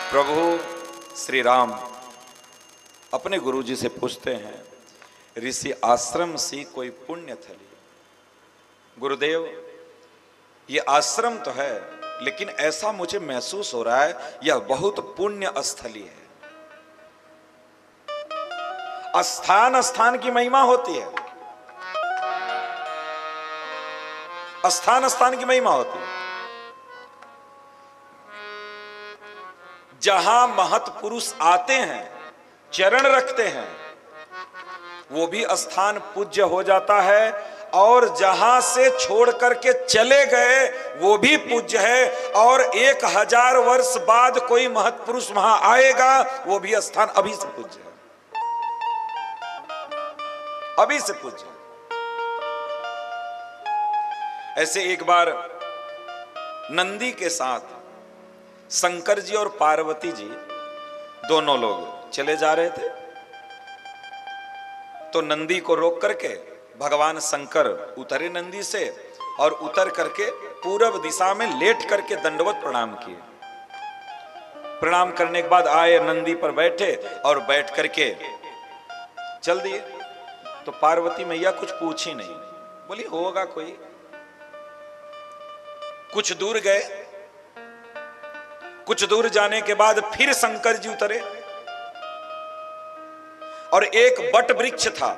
प्रभु श्री राम अपने गुरुजी से पूछते हैं, ऋषि आश्रम सी कोई पुण्य थली। गुरुदेव, ये आश्रम तो है, लेकिन ऐसा मुझे महसूस हो रहा है यह बहुत पुण्य स्थली है। स्थान स्थान की महिमा होती है, स्थान स्थान की महिमा होती है। जहां महत्पुरुष आते हैं, चरण रखते हैं, वो भी स्थान पूज्य हो जाता है, और जहां से छोड़ करके चले गए वो भी पूज्य है, और 1000 वर्ष बाद कोई महत्पुरुष वहां आएगा वो भी स्थान अभी से पूज्य है, अभी से पूज्य है। ऐसे एक बार नंदी के साथ शंकर जी और पार्वती जी दोनों लोग चले जा रहे थे, तो नंदी को रोक करके भगवान शंकर उतरे नंदी से, और उतर करके पूरब दिशा में लेट करके दंडवत प्रणाम किए। प्रणाम करने के बाद आए, नंदी पर बैठे और बैठ करके चल दिए। तो पार्वती मैया कुछ पूछी नहीं, बोली होगा कोई। कुछ दूर गए, कुछ दूर जाने के बाद फिर शंकर जी उतरे, और एक बट वृक्ष था,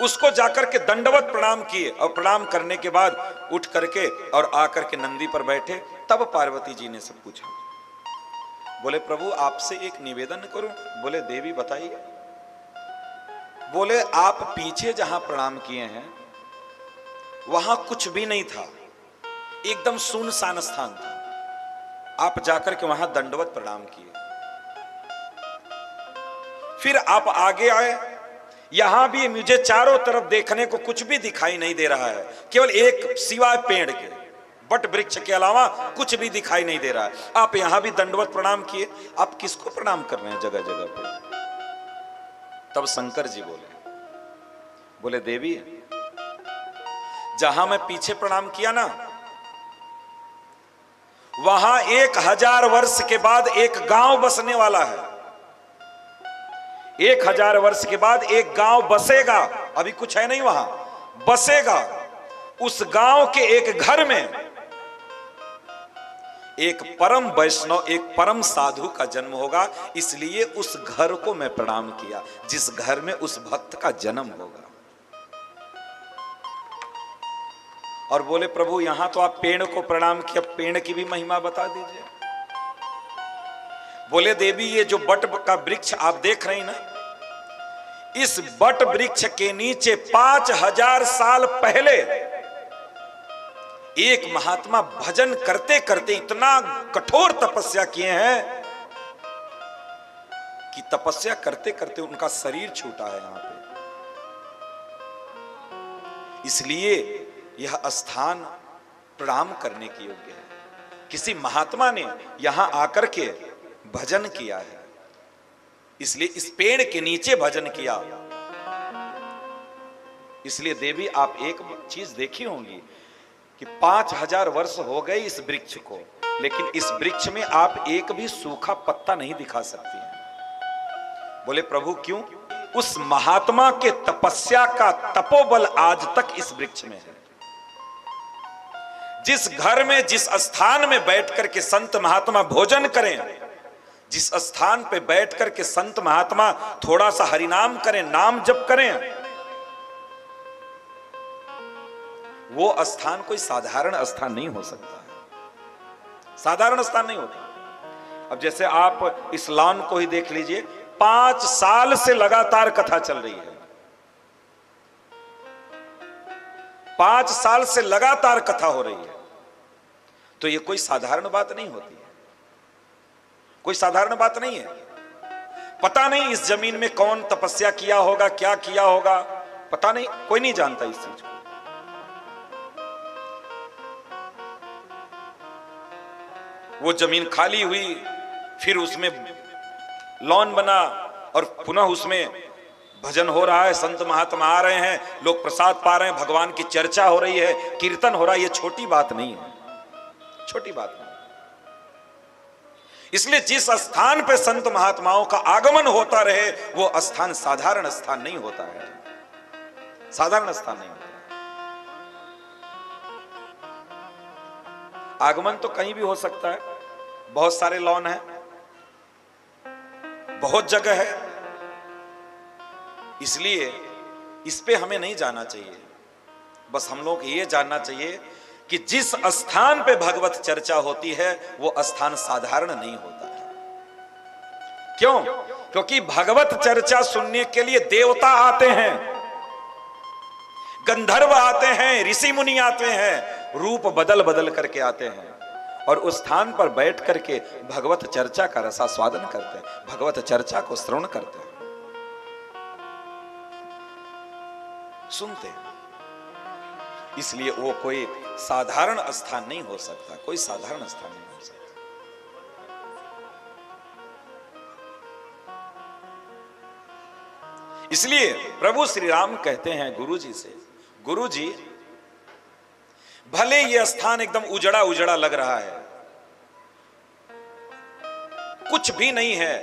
उसको जाकर के दंडवत प्रणाम किए, और प्रणाम करने के बाद उठ करके और आकर के नंदी पर बैठे। तब पार्वती जी ने सब पूछा, बोले प्रभु आपसे एक निवेदन करूं। बोले देवी बताइए। बोले आप पीछे जहां प्रणाम किए हैं वहां कुछ भी नहीं था, एकदम सुनसान स्थान था, आप जाकर के वहां दंडवत प्रणाम किए। फिर आप आगे आए, यहां भी मुझे चारों तरफ देखने को कुछ भी दिखाई नहीं दे रहा है, केवल एक सिवाय पेड़ के, बट वृक्ष के अलावा कुछ भी दिखाई नहीं दे रहा है। आप यहां भी दंडवत प्रणाम किए, आप किसको प्रणाम कर रहे हैं जगह जगह पे? तब शंकर जी बोले देवी, जहां मैं पीछे प्रणाम किया ना, वहां 1000 वर्ष के बाद एक गांव बसने वाला है। 1000 वर्ष के बाद एक गांव बसेगा, अभी कुछ है नहीं, वहां बसेगा। उस गांव के एक घर में एक परम वैष्णव, एक परम साधु का जन्म होगा, इसलिए उस घर को मैं प्रणाम किया जिस घर में उस भक्त का जन्म होगा। और बोले प्रभु यहां तो आप पेड़ को प्रणाम किया, पेड़ की भी महिमा बता दीजिए। बोले देवी ये जो बट का वृक्ष आप देख रहे हैं ना, इस बट वृक्ष के नीचे 5000 साल पहले एक महात्मा भजन करते करते इतना कठोर तपस्या किए हैं कि तपस्या करते करते उनका शरीर छूटा है यहां पे। इसलिए यह स्थान प्रणाम करने की योग्य है। किसी महात्मा ने यहां आकर के भजन किया है, इसलिए इस पेड़ के नीचे भजन किया। इसलिए देवी आप एक चीज देखी होंगी कि 5000 वर्ष हो गए इस वृक्ष को, लेकिन इस वृक्ष में आप एक भी सूखा पत्ता नहीं दिखा सकती हैं। बोले प्रभु क्यों? उस महात्मा के तपस्या का तपोबल आज तक इस वृक्ष में है। जिस घर में, जिस स्थान में बैठ करके संत महात्मा भोजन करें, जिस स्थान पे बैठ करके संत महात्मा थोड़ा सा हरिनाम करें, नाम जप करें, वो स्थान कोई साधारण स्थान नहीं हो सकता है, साधारण स्थान नहीं होता। अब जैसे आप इस लॉन को ही देख लीजिए, 5 साल से लगातार कथा चल रही है, 5 साल से लगातार कथा हो रही है, तो ये कोई साधारण बात नहीं होती है, कोई साधारण बात नहीं है। पता नहीं इस जमीन में कौन तपस्या किया होगा, क्या किया होगा, पता नहीं, कोई नहीं जानता इस चीज को। वो जमीन खाली हुई, फिर उसमें लॉन बना, और पुनः उसमें भजन हो रहा है, संत महात्मा आ रहे हैं, लोग प्रसाद पा रहे हैं, भगवान की चर्चा हो रही है, कीर्तन हो रहा है। ये छोटी बात नहीं है, छोटी बात नहीं। इसलिए जिस स्थान पे संत महात्माओं का आगमन होता रहे वो स्थान साधारण स्थान नहीं होता है, साधारण स्थान नहीं होता। आगमन तो कहीं भी हो सकता है, बहुत सारे लॉन है, बहुत जगह है, इसलिए इस पे हमें नहीं जाना चाहिए। बस हम लोग ये जानना चाहिए कि जिस स्थान पे भगवत चर्चा होती है वो स्थान साधारण नहीं होता है। क्यों? क्योंकि भगवत चर्चा सुनने के लिए देवता आते हैं, गंधर्व आते हैं, ऋषि मुनि आते हैं, रूप बदल बदल करके आते हैं और उस स्थान पर बैठ करके भगवत चर्चा का रसास्वादन करते हैं, भगवत चर्चा को श्रवण करते हैं, सुनते हैं। इसलिए वो कोई साधारण स्थान नहीं हो सकता, कोई साधारण स्थान नहीं हो सकता। इसलिए प्रभु श्री राम कहते हैं गुरु जी से, गुरु जी भले यह स्थान एकदम उजड़ा उजड़ा लग रहा है, कुछ भी नहीं है,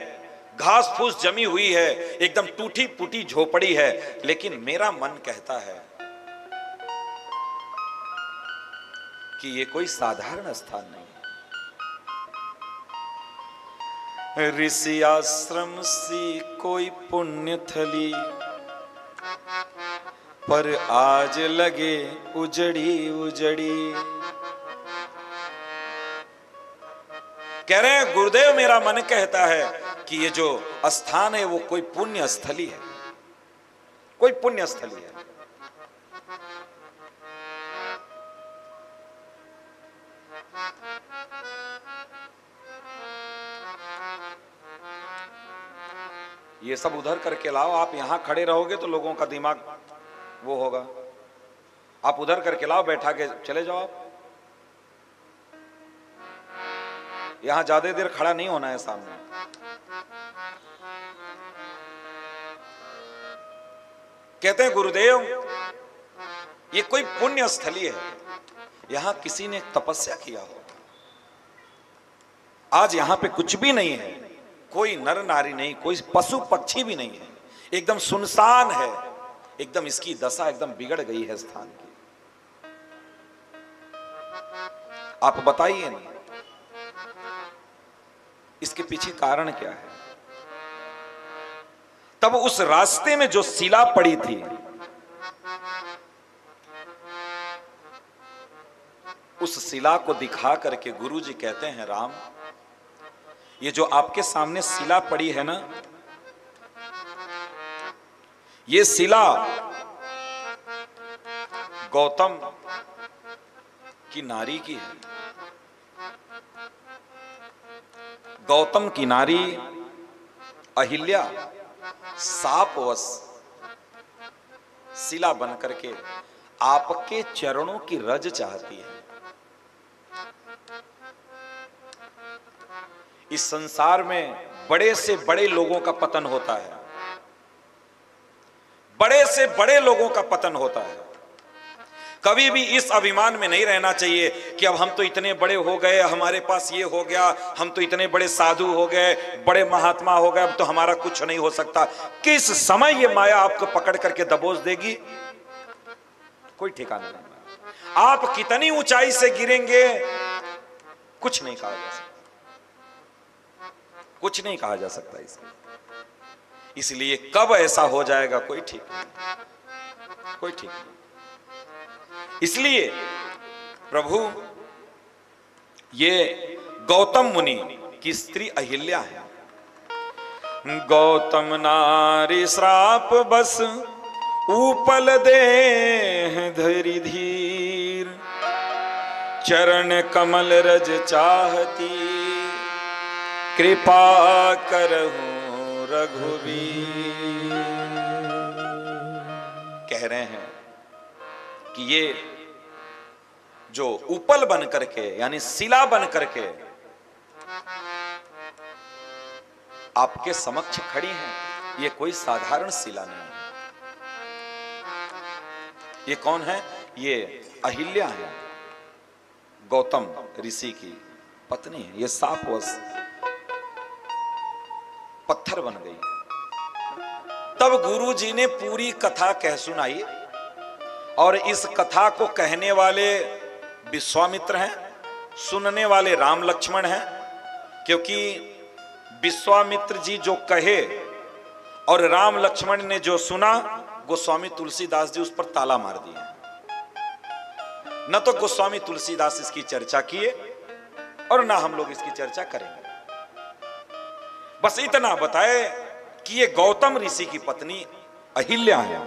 घास फूस जमी हुई है, एकदम टूटी फूटी झोपड़ी है, लेकिन मेरा मन कहता है कि ये कोई साधारण स्थान नहीं है। ऋषि आश्रम सी कोई पुण्य थली, पर आज लगे उजड़ी उजड़ी। कह रहे हैं गुरुदेव मेरा मन कहता है कि ये जो स्थान है वो कोई पुण्य स्थली है, कोई पुण्य स्थली है। ये सब उधर करके लाओ, आप यहां खड़े रहोगे तो लोगों का दिमाग वो होगा, आप उधर करके लाओ, बैठा के चले जाओ। आप यहां ज्यादा देर खड़ा नहीं होना है सामने। कहते हैं गुरुदेव ये कोई पुण्य स्थली है, यहां किसी ने तपस्या किया हो। आज यहां पे कुछ भी नहीं है, कोई नर नारी नहीं, कोई पशु पक्षी भी नहीं है, एकदम सुनसान है, एकदम इसकी दशा एकदम बिगड़ गई है स्थान की। आप बताइए नहीं इसके पीछे कारण क्या है? तब उस रास्ते में जो शिला पड़ी थी, उस शिला को दिखा करके गुरुजी कहते हैं राम, ये जो आपके सामने शिला पड़ी है ना, ये शिला गौतम की नारी की है। गौतम की नारी अहिल्या सापवश शिला बन करके आपके चरणों की रज चाहती है। इस संसार में बड़े से बड़े लोगों का पतन होता है, बड़े से बड़े लोगों का पतन होता है। कभी भी इस अभिमान में नहीं रहना चाहिए कि अब हम तो इतने बड़े हो गए, हमारे पास ये हो गया, हम तो इतने बड़े साधु हो गए, बड़े महात्मा हो गए, अब तो हमारा कुछ नहीं हो सकता। किस समय ये माया आपको पकड़ करके दबोच देगी कोई ठिकाना नहीं। आप कितनी ऊंचाई से गिरेंगे कुछ नहीं कहा जा सकता, कुछ नहीं कहा जा सकता इसमें। इसलिए कब ऐसा हो जाएगा कोई ठीक नहीं, कोई ठीक नहीं। इसलिए प्रभु ये गौतम मुनि की स्त्री अहिल्या है। गौतम नारी श्राप बस ऊपल देह धरि धीर, चरण कमल रज चाहती, कृपा करहूं रघुवीर। कह रहे हैं कि ये जो उपल बन करके यानी शिला बन करके आपके समक्ष खड़ी हैं, ये कोई साधारण शिला नहीं है। ये कौन है? ये अहिल्या है, गौतम ऋषि की पत्नी है, ये शापवश पत्थर बन गई। तब गुरु जी ने पूरी कथा कह सुनाई, और इस कथा को कहने वाले विश्वामित्र हैं, सुनने वाले राम लक्ष्मण हैं। क्योंकि विश्वामित्र जी जो कहे और राम लक्ष्मण ने जो सुना, गोस्वामी तुलसीदास जी उस पर ताला मार दिए। न तो गोस्वामी तुलसीदास इसकी चर्चा किए और ना हम लोग इसकी चर्चा करेंगे। बस इतना बताए कि ये गौतम ऋषि की पत्नी अहिल्या है,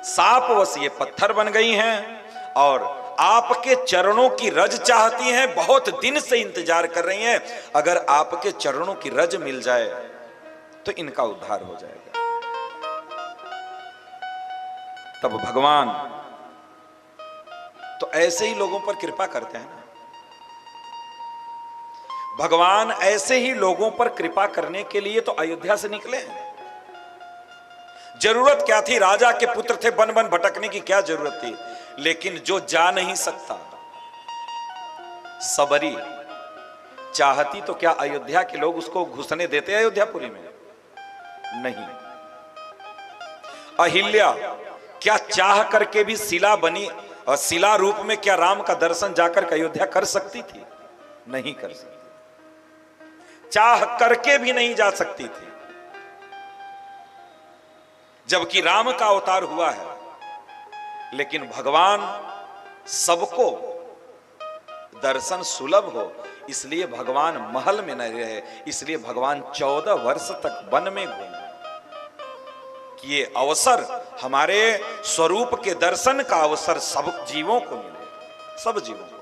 शापवश ये पत्थर बन गई हैं और आपके चरणों की रज चाहती हैं, बहुत दिन से इंतजार कर रही हैं। अगर आपके चरणों की रज मिल जाए तो इनका उद्धार हो जाएगा। तब भगवान तो ऐसे ही लोगों पर कृपा करते हैं ना, भगवान ऐसे ही लोगों पर कृपा करने के लिए तो अयोध्या से निकले हैं। जरूरत क्या थी, राजा के पुत्र थे, बन बन भटकने की क्या जरूरत थी। लेकिन जो जा नहीं सकता, सबरी चाहती तो क्या अयोध्या के लोग उसको घुसने देते अयोध्यापुरी में? नहीं। अहिल्या क्या चाह करके भी शिला बनी और शिला रूप में क्या राम का दर्शन जाकर अयोध्या कर सकती थी? नहीं कर सकती, चाह करके भी नहीं जा सकती थी। जबकि राम का अवतार हुआ है, लेकिन भगवान सबको दर्शन सुलभ हो, इसलिए भगवान महल में न रहे, इसलिए भगवान 14 वर्ष तक वन में घूमे कि ये अवसर, हमारे स्वरूप के दर्शन का अवसर सब जीवों को मिले, सब जीवों को।